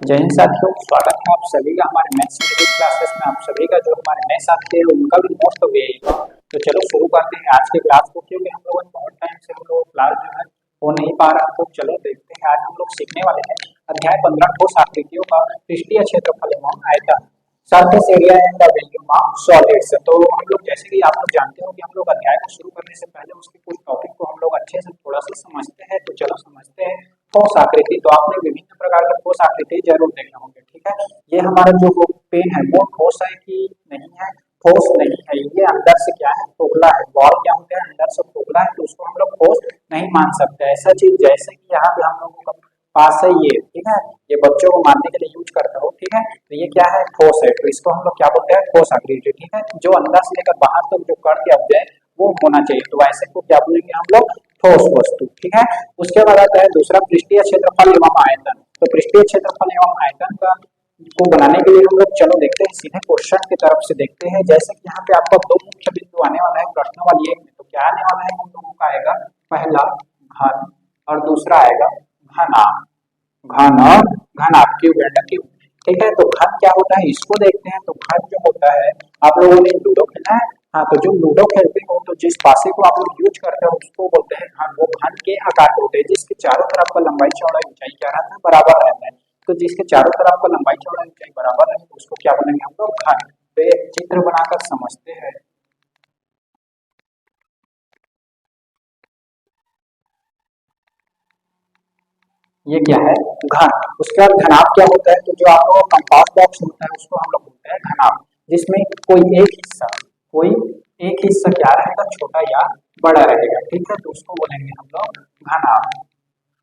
जय हिंद साथियों, स्वागत है आप सभी का हमारे मैथ्स की क्लासेस में। आप सभी का जो हमारे नए साथी है उनका भी मोस्ट ऑफ यही था। तो चलो शुरू करते हैं आज के क्लास को, क्योंकि हम लोगों ने बहुत टाइम से हम लोग क्लास जो है वो नहीं पा रहा। तो चलो देखते हैं, आज हम लोग सीखने वाले हैं अध्याय 15 ठोस आकृतियों का पृष्ठीय क्षेत्रफल एवं आयतन, surface area and the volume of solids. तो हम लोग जैसे कि आप लोग जानते हो कि हम लोग अध्याय को शुरू करने से पहले उसके कुछ टॉपिक को हम लोग अच्छे से थोड़ा सा समझते हैं। तो चलो समझते हैं ठोस आकृति। तो आपने विभिन्न प्रकार के ठोस आकृति जरूर देखे होंगे, ठीक है। ये हमारा जो पेन है वो ठोस है कि नहीं है? ठोस नहीं है, ये अंदर से क्या है, खोखला है। बॉल क्या होता है, अंदर से खोखला है, तो उसको हम लोग ठोस नहीं मान सकते। ऐसा चीज जैसे कि यहाँ पे हम लोगों का पास है ये, ठीक है, ये बच्चों को मारने के लिए यूज करते हो, ठीक है। तो ये क्या है, ठोस है, तो इसको हम लोग क्या बोलते हैं, ठोस आकृति, ठीक है। जो अंदर से लेकर बाहर तक जो कण के अवयव वो होना चाहिए, तो ऐसे को क्या बोलेंगे हम लोग, ठोस वस्तु, ठीक है। उसके बाद आता है दूसरा पृष्ठीय क्षेत्रफल एवं आयतन। तो पृष्ठीय क्षेत्रफल एवं आयतन का को बनाने के लिए हम लोग चलो देखते हैं, सीधे क्वेश्चन की तरफ से देखते हैं। जैसे कि यहाँ पे आपका दो मुख्य बिंदु आने वाला है प्रश्न वाली एक में, तो क्या आने वाला है हम लोगों का, आएगा पहला घन और दूसरा आएगा घनाभ। घन और घनाभ, क्यूब एंड क्यूब, ठीक है। तो घन क्या होता है इसको देखते हैं। तो घन जो होता है, आप लोगों ने लूडो खेला है, हाँ, तो जो लूडो खेलते हो तो जिस पासे को आप लोग यूज करते हो उसको बोलते हैं घन। वो घन के आकार के होते हैं, जिसके चारों तरफ का लंबाई चौड़ाई ऊंचाई क्या रहता है, बराबर रहता है। तो जिसके चारों तरफ का लंबाई चौड़ाई ऊंचाई बराबर है उसको क्या बोलेंगे हम लोग, घन। तो एक चित्र बनाकर समझते हैं। ये क्या है, घन। उसके बाद घनाभ क्या होता है, तो जो आप लोगों का कंपास बॉक्स होता है उसको हम लोग बोलते हैं घनाभ, जिसमें कोई एक हिस्सा क्या रहेगा, छोटा या बड़ा रहेगा, ठीक है। तो उसको बोलेंगे हम लोग घनाभ।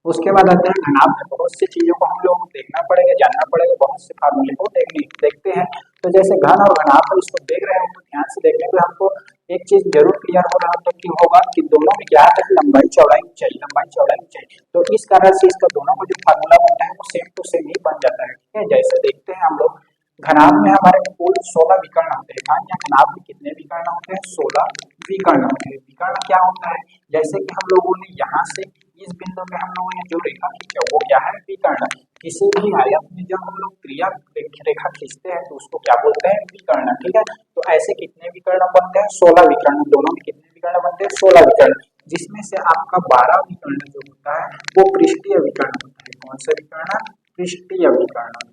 उसके बाद आते हैं घनाभ में बहुत सी चीजों को हम लोग को देखना पड़ेगा, जानना पड़ेगा, बहुत से फार्मूले को देखते हैं। तो जैसे घन और घनाभ है, इसको देख रहे हैं तो ध्यान से देखने पे हमको एक चीज जरूर क्लियर हो रहा तो कि होगा कि दोनों में क्या है, लंबाई चौड़ाई ऊंचाई, लंबाई चौड़ाई ऊंचाई। तो इस कारण से इसका दोनों का जो फार्मूला बनता है वो सेम टू सेम ही बन जाता है, ठीक है। जैसे देखते हैं हम लोग, घनाभ में हमारे कुल 16 विकर्ण होते हैं। घन या घनाभ में कितने विकर्ण होते हैं, 16 विकर्ण होते हैं। विकर्ण क्या होता है, जैसे कि हम लोगों ने यहाँ से इस बिंदु में हम लोगों ने जो रेखा खींचा वो क्या है, विकर्ण। किसी भी आयत में जब हम लोग क्रिया रेखा खींचते हैं तो उसको क्या बोलते हैं, विकर्ण, ठीक है। तो ऐसे कितने विकर्ण बनते हैं, 16 विकर्ण। दोनों में कितने विकर्ण बनते हैं, 16 विकर्ण, जिसमें से आपका 12 विकर्ण जो होता है वो पृष्ठीय विकर्ण होता है। कौन सा विकर्ण, पृष्ठीय विकर्ण।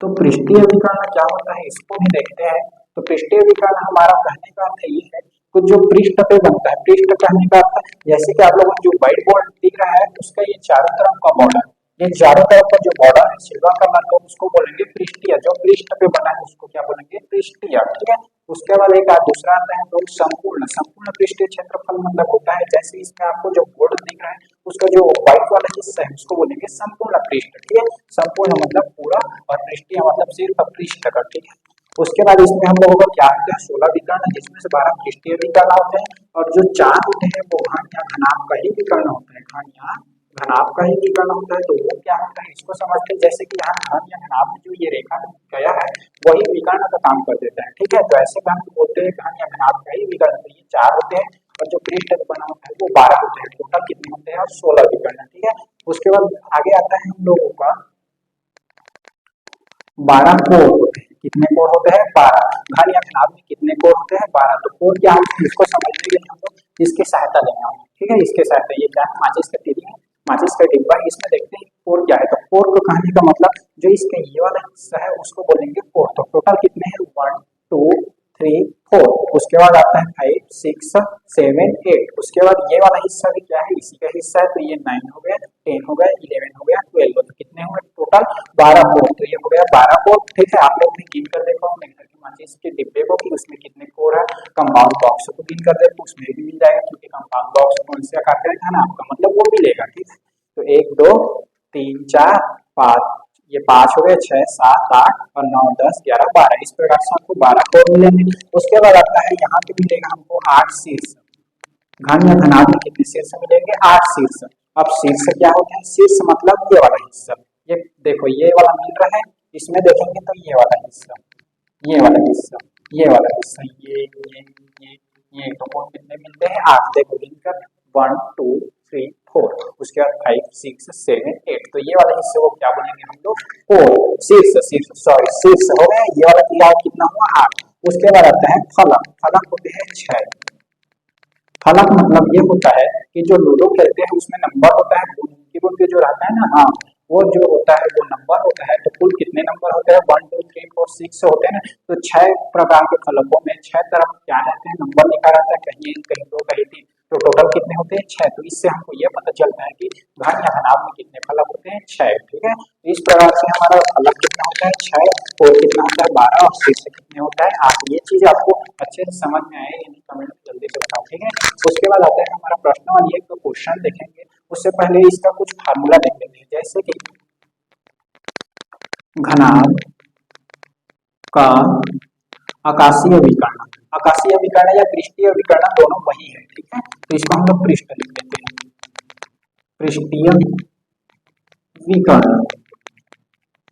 तो पृष्ठीय विकर्ण क्या होता है इसको भी देखते हैं। तो पृष्ठीय विकर्ण हमारा कहने का अर्थ ये है कि जो पृष्ठ पे बनता है, पृष्ठ कहने का अर्थ जैसे कि आप लोगों को जो व्हाइट बोर्ड दिख रहा है उसका ये चारों तरफ का बॉर्डर, ये चारों तरफ का जो बॉर्डर है सिल्वर कलर का, उसको बोलेंगे पृष्ठीय। जो पृष्ठ पे बना है उसको क्या बोलेंगे, पृष्ठीय, ठीक है। उसके बाद एक दूसरा आता है तो संपूर्ण। संपूर्ण पृष्ठीय क्षेत्रफल मतलब होता है, जैसे इसमें आपको जो बोर्ड दिख रहा है उसका जो व्हाइट वाला हिस्सा है उसको बोलेंगे संपूर्ण पृष्ठ, ठीक है। संपूर्ण मतलब पूरा और पृष्ठीय मतलब सिर्फ पृष्ठ का, ठीक है। उसके बाद इसमें हम लोगों का क्या होता है, 16 विकर्ण, जिसमें से 12 पृष्ठीय विकर्ण होते हैं और जो 4 होते हैं वो घन या घनाभ का ही विकर्ण होता है। घन या घनाभ का ही विकर्ण होता है। तो वो क्या होता है इसको समझते हैं। जैसे कि यहाँ घन या घनाभ में जो ये रेखा गया है वही विकर्ण का काम कर देता है, ठीक है। तो ऐसे काम को बोलते हैं घन या घनाभ का ही विकर्ण। तो ये 4 होते हैं और जो पृष्ठ बना होता है वो 12 होते हैं। टोटल कितने होते हैं, और 16 विकर्ण, ठीक है। उसके बाद आगे आता है हम लोगों का 12 कोण होते हैं। कितने कोण होते हैं, 12। घन या घनाभ में कितने कोण होते हैं, 12। तो कोण क्या होते हैं इसको समझने के लिए हम लोग इसकी सहायता लेंगे, ठीक है। इसके सहायता, ये क्या है, माचिस का तीली है, माचिस का डिब्बा है, इसमें देखते हैं कोण क्या है। तो कोण को कहने का मतलब जो इसका ये वाला हिस्सा है उसको बोलेंगे कोण। तो टोटल कितने हैं, 1 2 3 4। उसके बाद आता है 5 6 7 8। उसके बाद ये वाला हिस्सा भी क्या है, इसी का हिस्सा है। तो ये 9 हो गया, 10 हो गया, 11 हो गया, 12। तो कितने हुए टोटल, 12 कोण। तो ये हो गया 12 कोण, ठीक है। आप लोग ने गिन कर देखो अपने घर के माचिस के डिब्बे को कि उसमें कितने कोण है। कंपाउंड बॉक्स को गिन कर देखो, उसमें भी मिल जाएगा, क्योंकि कंपाउंड बॉक्स कौन से आकार का है ना, आपका मतलब वो मिलेगा, ठीक है। तो 1 2 3 4 5, ये 5 हो गए, 6 7 8 और 9 10 11 12। इस प्रकार से आपको 12 कोण मिलेंगे। उसके बाद आता है यहाँ पे मिलेगा हमको 8 शीर्ष। घन या घनाभ में कितने शीर्ष मिलेंगे, 8 शीर्ष। अब शीर्ष क्या होता है, शीर्ष मतलब ये वाला हिस्सा, ये देखो ये वाला मिल रहा है, इसमें देखेंगे तो ये वाला हिस्सा, ये वाला हिस्सा, ये वाला हिस्सा, ये तो कोण कितने मिलते हैं, 8। देखो गिनकर 1 2 3 4, उसके बाद 5 6 7 8, तो ये वाले हिस्से को क्या बोलेंगे हम लोग? 4 शीर्ष हो गए। ये वाला क्रिया कितना हुआ? 8। उसके बाद आता है फलक। फलक होते हैं 6। फलक मतलब ये होता है कि जो लूडो खेलते हैं उसमें नंबर होता है, कीबोर्ड पे जो रहता है ना, हाँ, वो जो होता है वो नंबर होता है। तो कुल कितने नंबर होते हैं? 1 2 3 4 6 होते हैं ना। तो 6 प्रकार के फलकों में 6 तरफ क्या रहते हैं? नंबर लिखा रहता है, कहीं 1 कहीं 2 कहीं 3। तो टोटल कितने होते हैं? 6। तो इससे हमको ये पता चलता है कि घन या घनाभ में कितने फलक होते हैं? 6। ठीक है, तो इस प्रकार से हमारा फलक कितना होता है? 6। और कितना होता है? 12। और शीर्ष कितने होता है? 8। ये चीज आपको अच्छे से समझ में आए यानी कमेंट में जल्दी से बताओ। ठीक है, उसके बाद आता है हमारा प्रश्न वाली एक तो क्वेश्चन देखेंगे। उससे पहले इसका कुछ फार्मूला देख लेते हैं, जैसे कि घनाभ का आकाशीय विकर्ण। आकाशीय विकर्ण या पृष्ठीय विकर्ण दोनों वही है। ठीक है, तो इसको हम लोग पृष्ठ लिख देते हैं, पृष्ठीय विकर्ण।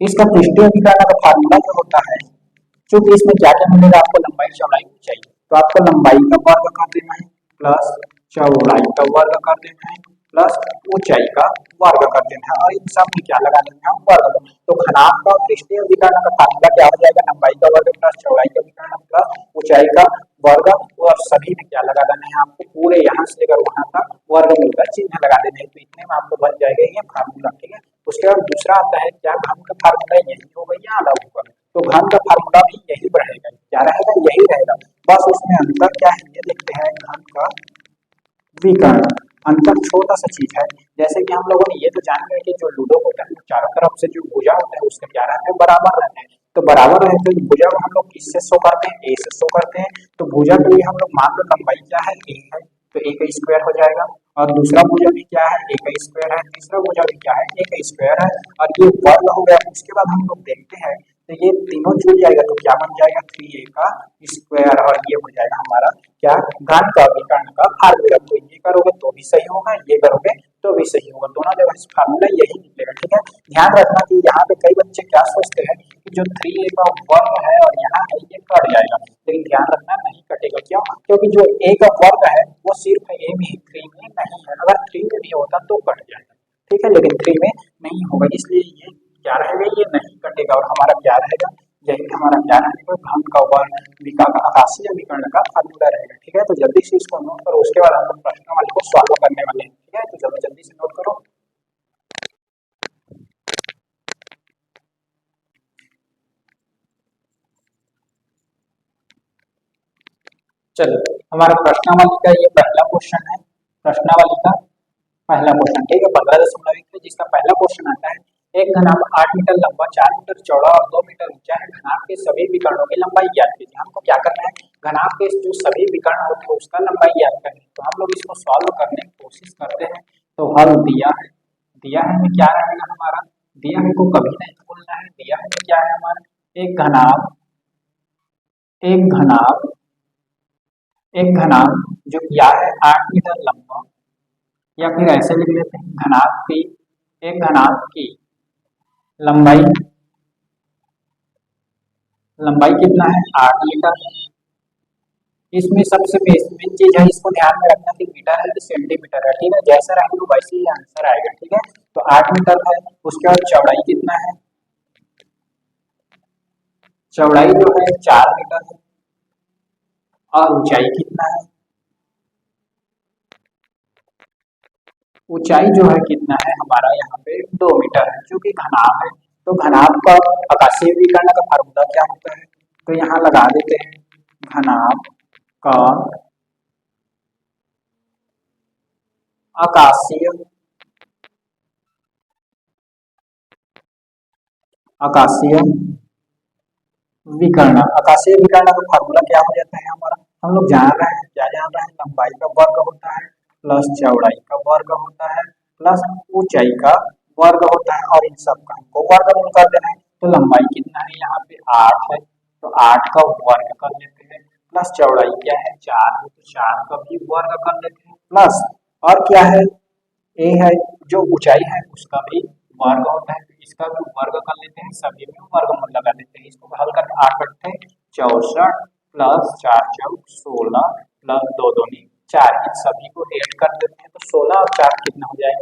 इसका पृष्ठीय विकर्ण का फार्मूला जो होता है, क्योंकि इसमें क्या क्या मिलेगा आपको? लंबाई चौड़ाई ऊंचाई। तो आपको लंबाई का वर्ग कर देना है प्लस चौड़ाई का वर्ग कर देना है प्लस ऊंचाई का वर्ग कर देना है, और इन सब में क्या लगा देना है? वर्ग। तो घनाभ का पृष्ठीय विकर्ण का फार्मूला क्या हो जाएगा? लंबाई का वर्ग प्लस चौड़ाई का विकर्ण प्लस ऊंचाई का वर्ग। और सभी में क्या लगा देना है आपको? पूरे यहाँ से लेकर वहां तक वर्गमूल का चिन्ह लगा देना है। तो इतने में आपको बन जाएगा ये फार्मूला। ठीक है, उसके बाद दूसरा आता है क्या? घन का फार्मूला यही होगा या अलग होगा? तो घन का फार्मूला भी यही रहेगा। क्या रहेगा? यही रहेगा, बस उसमें अंतर क्या है ये देखते हैं। घन का विकर्ण अंतर छोटा सा चीज है। जैसे कि हम लोगों ने ये तो जान गए कि जो लूडो होता है चारों तरफ से जो भुजा होता है उसका क्या रहता है? बराबर रहता है। तो बराबर रहते हैं भुजा को हम लोग किससे शो करते हैं? ए से शो करते हैं। तो भुजा के लिए हम लोग मान लो लंबाई क्या है? ए है, तो ए का स्क्वायर हो जाएगा। और दूसरा भुजा भी क्या है? ए का स्क्वायर है। तीसरा भुजा भी क्या है? ए का स्क्वायर है। और ये वर्ग हो गया। उसके बाद हम लोग देखते हैं तो ये तीनों जुड़ जाएगा तो क्या बन जाएगा? 3a का स्क्वायर। और ये हो जाएगा हमारा क्या? घन का विकर्ण का फार्मूला। तो ये करोगे तो भी सही होगा, ये करोगे तो भी सही होगा, दोनों जगह फार्मूला यही निकलेगा। ठीक है, ध्यान रखना कि यहाँ पे कई बच्चे क्या सोचते हैं कि जो 3a का वर्ग है और यहाँ है ये कट जाएगा, लेकिन ध्यान रखना नहीं कटेगा। क्यों? क्योंकि जो a का वर्ग है वो सिर्फ a में ही, 3 में नहीं है। अगर 3 में भी होता तो कट जाएगा। ठीक है, लेकिन 3 में नहीं होगा, इसलिए ये क्या रहेगा? ये नहीं कटेगा। और हमारा क्या रहेगा? यही हमारा क्या रहेगा? घन का वर्ग विकर्ण का आकाशीय विकर्ण का फार्मूला रहेगा। ठीक है, तो जल्दी से इसको नोट करो, उसके बाद हम लोग प्रश्न वाले को सॉल्व करने वाले हैं। ठीक है, तो जल्दी जल्दी से नोट करो। चलो, हमारा प्रश्नावली का ये पहला क्वेश्चन है। प्रश्नावली का पहला क्वेश्चन, ठीक है, 15.1 है, जिसका पहला क्वेश्चन आता है। एक घनाभ 8 मीटर लंबा, 4 मीटर चौड़ा और 2 मीटर ऊंचा है। घनाभ के सभी विकर्णों की लंबाई ज्ञात कीजिए। हमको क्या करना है? घनाभ के जो सभी विकर्ण होते हैं उसका लंबाई ज्ञात करनी है। तो हम लोग इसको सॉल्व करने की कोशिश करते हैं। तो हल दिया है, दिया है में क्या रहेगा हमारा? दिया है को कभी नहीं भूलना है। दिया है में क्या है हमारा? एक घनाभ, एक घनाभ, एक घनाभ जो क्या है 8 मीटर लंबा, या फिर ऐसे लिख लेते हैं घनाभ की, एक घनाभ की लंबाई, लंबाई कितना है? 8 मीटर। इसमें सबसे मेन चीज है, इसको ध्यान में रखना कि मीटर है कि सेंटीमीटर है। ठीक है, जैसा रहेगा वैसे ही आंसर आएगा। ठीक है, तो 8 मीटर है। उसके बाद चौड़ाई कितना है? चौड़ाई जो है 4 मीटर है। और ऊंचाई कितना है? ऊंचाई जो है कितना है हमारा? यहाँ पे 2 मीटर है, क्योंकि घनाभ है। तो घनाभ का आकाशीय विकर्ण का फार्मूला क्या होता है? तो यहाँ लगा देते हैं घनाभ का आकाशीय, आकाशीय विकर्ण। आकाशीय विकर्ण का फार्मूला क्या हो जाता है हमारा? हम लोग जान रहे हैं, क्या जान रहे हैं? लंबाई का वर्ग होता है प्लस चौड़ाई का वर्ग होता है प्लस ऊंचाई का वर्ग होता है, और इन सब का हमको वर्गमूल कर देना है। तो लंबाई कितना है यहाँ पे? 8 है, तो 8 का वर्ग कर लेते हैं, प्लस चौड़ाई क्या है? 4 है, तो 4 का भी वर्ग कर लेते हैं, प्लस और क्या है? ए है, जो ऊंचाई है उसका भी वर्ग होता है, तो इसका भी वर्ग कर लेते हैं, सभी में वर्गमूल लगा देते हैं। इसको हल करके 8 8 64 प्लस 4 चौक 16 प्लस 2 दूनी 4, इन सभी को ऐड कर देते हैं। तो 16 और 4 कितना हो जाएगा?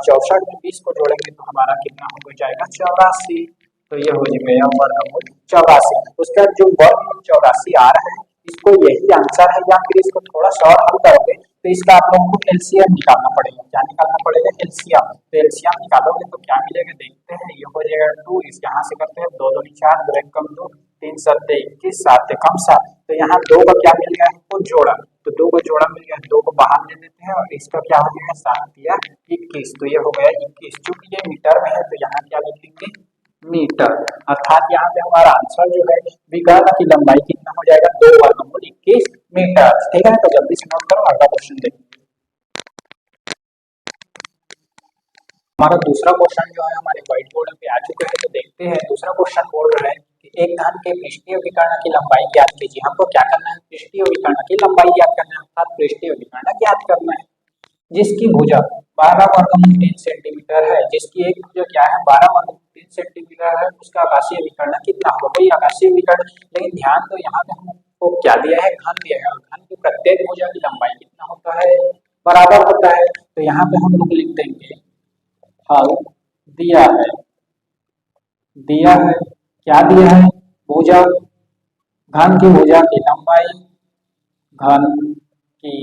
64 में 20 को जोड़ेंगे तो हमारा कितना हो जाएगा 84। तो ये हो गया वर्गमूल 84। उसके बाद जो वर्गमूल 84 आ रहा है इसको यही आंसर है या फिर इसको थोड़ा सा और हल करोगे तो इसका आप लोगों को एलसीएम निकालना पड़ेगा। क्या निकालना पड़ेगा? एलसीएम। तो एलसीएम निकालोगे तो क्या मिलेगा देखते हैं। ये हो जाएगा 2, इस यहाँ से करते हैं 2 2 4, 2 1 कम 2, 3 7 21, 7 कम 7। तो यहाँ 2 का क्या मिल गया हमको? जोड़ा। तो 2 का जोड़ा मिल गया, 2 को बाहर ले लेते हैं और इसका क्या हो जाएगा? 7 या 21। तो ये हो गया 21। चूंकि ये मीटर में है तो यहाँ क्या लिखेंगे? मीटर। अर्थात यहाँ पे हमारा आंसर जो है विकर्ण की लंबाई कितना हो जाएगा? 2 वर्गमूल 21 मीटर। ठीक है, तो जल्दी से नोट करो, अगला क्वेश्चन देखिए। हमारा दूसरा क्वेश्चन जो है हमारे व्हाइट बोर्ड पे आ चुका है, तो देखते हैं। दूसरा क्वेश्चन बोल रहा है कि एक घन के पृष्ठीय विकर्ण की लंबाई ज्ञात कीजिए। हमको क्या करना है? पृष्ठीय विकर्ण की लंबाई ज्ञात करना है, अर्थात पृष्ठीय विकर्ण ज्ञात करना है। जिसकी भुजा 12 वर्गमूल 3 सेंटीमीटर है, जिसकी एक भुजा क्या है? 12 वर्गमूल 3 सेंटीमीटर है, उसका आकाशीय विकर्ण कितना होगा? भाई आकाशीय विकर्ण। लेकिन ध्यान दो यहाँ पे हमको क्या दिया है? घन दिया है। घन की प्रत्येक भुजा की लंबाई कितना होता है? बराबर होता है। तो यहाँ पे हम लोग लिख देंगे हल दिया है। दिया है क्या दिया है? भुजा, घन की भुजा की लंबाई, घन की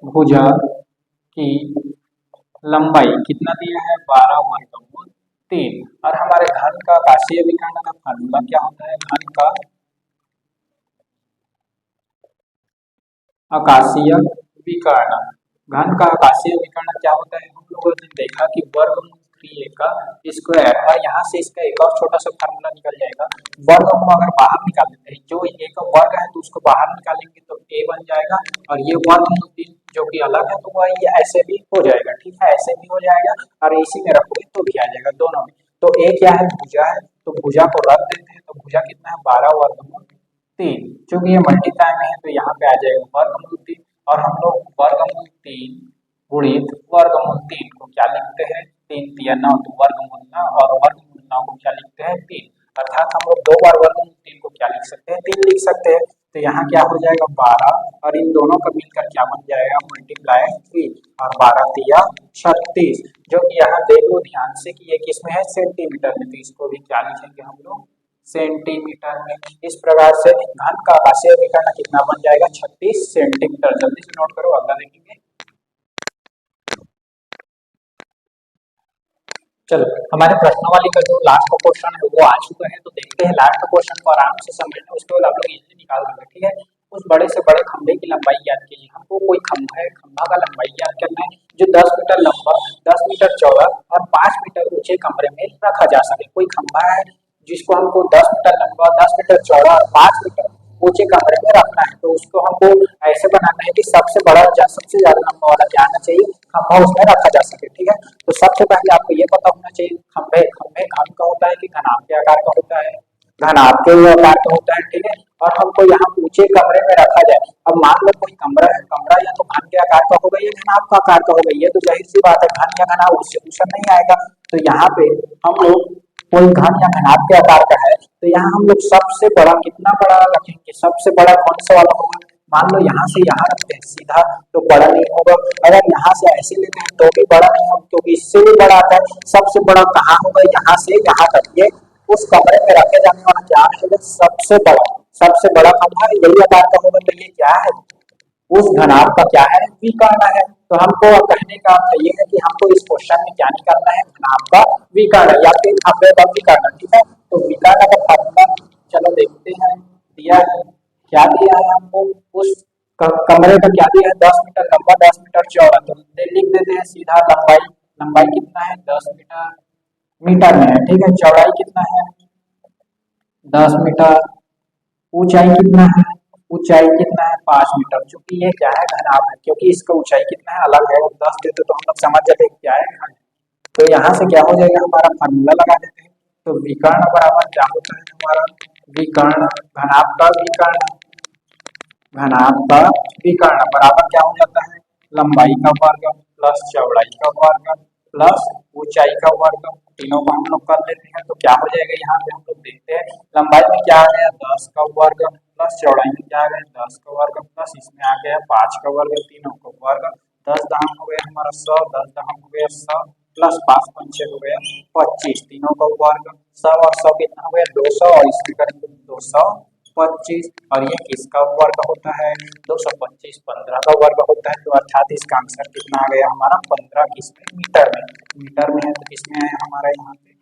भुजा की लंबाई कितना दिया है? 12 वर्गमूल 3। और हमारे घन का आकाशीय विकर्ण का फार्मूला क्या होता है? घन का आकाशीय विकर्ण, घन का आकाशीय विकर्ण क्या होता है? हम लोगों ने देखा कि वर्गमूल 3a का स्क्वायर, और यहाँ से इसका एक और छोटा सा फार्मूला निकल जाएगा। वर्गमूल अगर बाहर निकाल देते हैं, जो a का वर्ग है तो उसको बाहर निकालेंगे तो a बन जाएगा, और ये वर्गमूल 3 जो कि अलग है तो वह ये ऐसे भी हो जाएगा। ठीक है, ऐसे भी हो जाएगा और इसी में रखोगे तो भी आ जाएगा, दोनों में। तो a क्या है? भुजा है, तो भुजा को रख देते हैं। तो भुजा कितना है? 12 वर्गमूल 3। चूंकि ये मल्टीप्लाई में है तो यहाँ पे आ जाएगा वर्गमूल 3, और हम लोग वर्गमूल 3 गुणित वर्गमूल 3 को क्या लिखते हैं? 3 3 9, तो वर्गमूल 9, और वर्गमूल 9 को क्या लिखते हैं? 3। अर्थात हम लोग 2 बार वर्गमूल 3 को क्या लिख सकते हैं? 3 लिख सकते हैं। तो यहाँ क्या हो जाएगा? 12, और इन दोनों का मिलकर क्या बन जाएगा? मल्टीप्लाई 3, और 12 3 36, जो कि यहाँ देखो ध्यान से कि ये किसमें है? सेंटीमीटर में। तो इसको भी क्या लिखेंगे हम लोग? सेंटीमीटर में। इस प्रकार से घन का आकाशीय विकर्ण कितना बन जाएगा? 36 सेंटीमीटर। जल्दी से नोट करो, अगला देखेंगे। चलो, हमारे प्रश्नावली का जो लास्ट क्वेश्चन है वो आ चुका है, तो देखते हैं लास्ट क्वेश्चन को आराम से समझना, उसके बाद आप लोग इजीली निकाल दोगे। ठीक है, उस बड़े से बड़े खंभे की लंबाई ज्ञात कीजिए। हमको कोई खंभा है, खंभा का लंबाई ज्ञात करना है जो 10 मीटर लंबा, 10 मीटर चौड़ा और 5 मीटर ऊंचे कमरे में रखा जा सके। कोई खंभा है जिसको हमको 10 मीटर लंबा, 10 मीटर चौड़ा और 5 मीटर ऊंचे कमरे में रखना है, तो उसको हमको ऐसे बनाना है कि सबसे बड़ा सबसे ज्यादा लंबा वाला क्या आना चाहिए? खंभा उसमें रखा जा सके। ठीक है, तो सबसे पहले आपको ये पता होना चाहिए खंभे खंभे घन का होता है कि घनाभ के आकार का होता है? घनाभ के आकार का होता है। ठीक है, और हमको यहाँ ऊंचे कमरे में रखा जाए। अब मान लो कोई कमरा है, कमरा या तो घन के आकार का होगा या घनाभ का आकार का होगा, ये तो जाहिर सी बात है, घन या घनाभ उससे क्वेश्चन नहीं आएगा। तो यहाँ पे हम लोग कोई घन या घनाभ के आकार का है तो यहाँ हम लोग सबसे बड़ा कितना बड़ा रखेंगे? सबसे बड़ा कौन सा वाला होगा? मान लो यहाँ से यहाँ रखते हैं सीधा तो बड़ा नहीं होगा, अगर यहाँ से ऐसे लेते हैं तो भी बड़ा नहीं होगा, क्योंकि इससे भी बड़ा आता है। सबसे बड़ा कहाँ होगा? यहाँ से यहाँ तक, ये उस कमरे में रखे जाने वाला क्या है? सबसे बड़ा, सबसे बड़ा खंभा यही आकार का होगा। तो ये क्या है? उस घनाभ का क्या है? विकर्ण है। तो हमको कहने का अर्थ ये है कि हमको इस क्वेश्चन में क्या निकालना है? घनाभ का विकर्ण या फिर खंभे का विकर्ण। ठीक है, तो विकर्ण का फार्मूला चलो देखते हैं। दिया है क्या? दिया है हमको उस कमरे का क्या दिया है? 10 मीटर लंबा, 10 मीटर चौड़ा। तो लिख देते हैं सीधा लंबाई, लंबाई कितना है? 10 मीटर, मीटर में है। ठीक है, चौड़ाई कितना है? 10 मीटर, ऊंचाई कितना है? ऊंचाई कितना है? 5 मीटर। चूंकि ये क्या है? घनाभ है, क्योंकि इसका ऊंचाई कितना है? अलग है। 10 देते तो हम लोग समझ जाते क्या है? घन। तो यहाँ से क्या हो जाएगा? हमारा फार्मूला लगा देते हैं। तो विकर्ण बराबर क्या होता है हमारा? विकर्ण, घनाभ का विकर्ण, घनाभ का विकर्ण बराबर क्या हो जाता है? लंबाई का वर्ग प्लस चौड़ाई का वर्ग प्लस ऊंचाई का वर्ग। तीनों को हम लोग कर लेते हैं तो क्या हो जाएगा? यहाँ पे हम लोग देखते हैं लंबाई में क्या आ गया? 10 का वर्ग प्लस चौड़ाई में क्या आ गया? 10 का वर्ग प्लस इसमें आ गया 5 का वर्ग, तीनों का वर्ग 10 दहम हो गया हमारा 100, 10 दहम हो गया 100 प्लस 5 पंचे हो गया 25, तीनों का वर्ग 100 और 100 कितना हो गया 200 और इसमें करेंगे 225 और ये किसका वर्ग होता है 225 15 का वर्ग होता है। तो अर्थात इसका आंसर कितना आ गया हमारा 15 किसमें मीटर में है तो किसमें आया हमारा यहाँ पे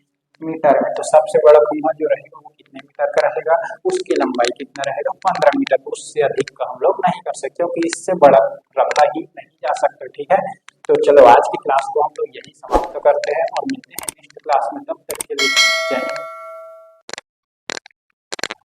मीटर में। तो सबसे बड़ा खंभा जो रहेगा वो कितने मीटर का रहेगा, उसकी लंबाई कितना रहेगा 15 मीटर। तो उससे अधिक का हम लोग नहीं कर सकते क्योंकि इससे बड़ा रखा ही नहीं जा सकता। ठीक है, तो चलो आज की क्लास को हम लोग यही समाप्त करते हैं और मिलते हैं नेक्स्ट क्लास में। तब तक के लिए जय हिंद।